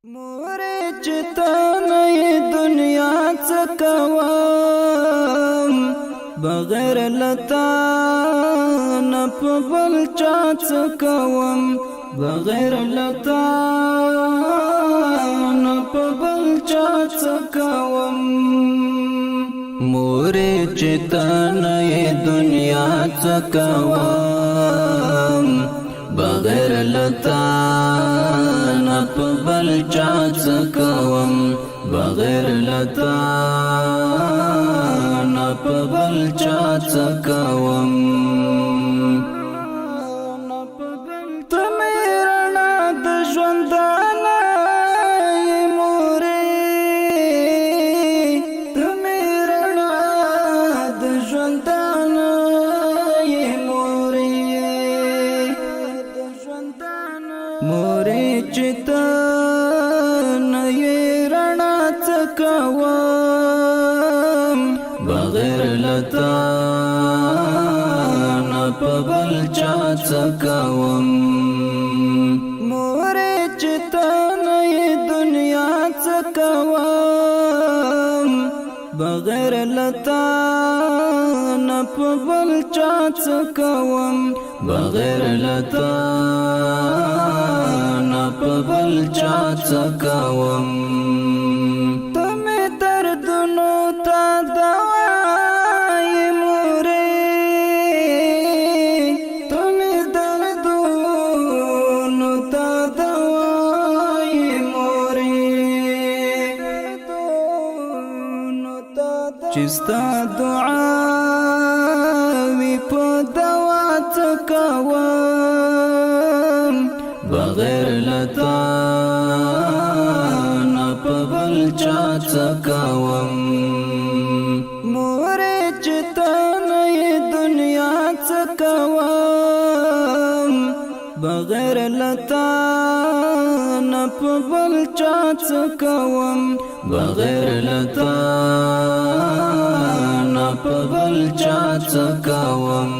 मोरे चिताना ये दुनिया चकवाम बगैर लता न पबल चा चकवाम बगैर लता न पबल चा चकवाम मोरे चिताना ये दुनिया चकवाम बगैर लता न पबल चा चकवाम बगैर लता न पबल चा चकवाम तमेरना द ژوندانا ये मोरे तमेरना द ژوندانا ये मोरे मोरे चितान ये रणा चकवाम बगैर लता न पबल चा चकवाम मोरे चितान ये दुनिया चकवाम बगैर लता न पबल चा चकवाम बगैर लता न पबल चा चकवाम तमे दर्दनो ता दवाई मोरे तमे दर्दनो ता दवाई मोरे चिस्ता दुआ वी po दवा चकवाम बगैर लता न पबल चा चकवाम मोरे चितान ये दुनिया चकवाम बगैर लता न पबल चा चकवाम बगैर लता न पबल चा चकवाम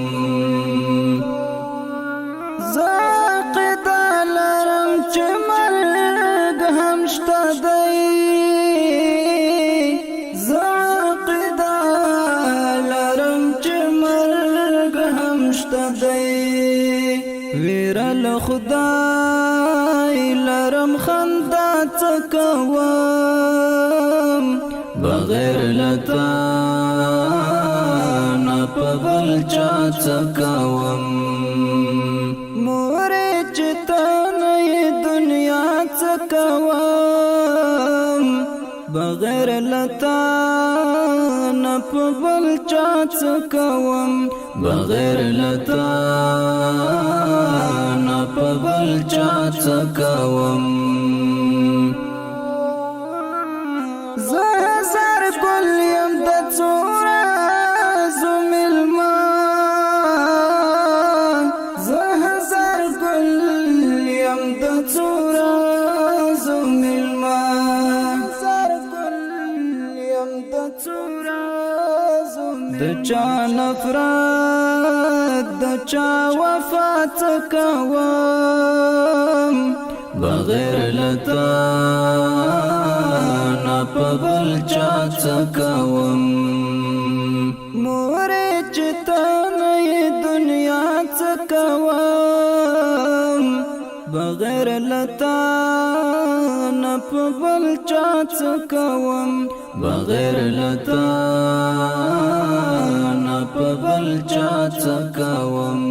زاقدا لرم چې مرګ هم شته دی زاقدا لرم چې مرګ هم شته دی ویره له خدای لرم خندا چکوم بغیر لتا نه پبل چا چکوم मोरे चितान ये दुनिया चकवाम बगैर लता न पबल चा चकवाम बगैर लता न पबल चा चकवाम زهزار كل يوم دتورا زميل ما دتورا زميل ما زار كل يوم دتورا زميل دچا نفرت دچا وفات كوام بغير لتا न पबल चा चकवाम मोरे चितान ये दुनिया चकवाम बगैर लता न पबल चा चकवाम बगैर लता न पबल चा चकवाम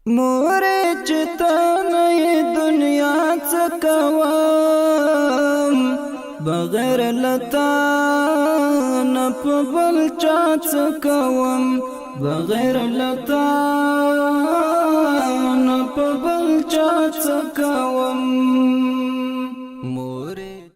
मोरे चितान ये दुनिया चकवाम बगैर लता न पबल चा चकवाम बगैर लता न पबल चा चकवाम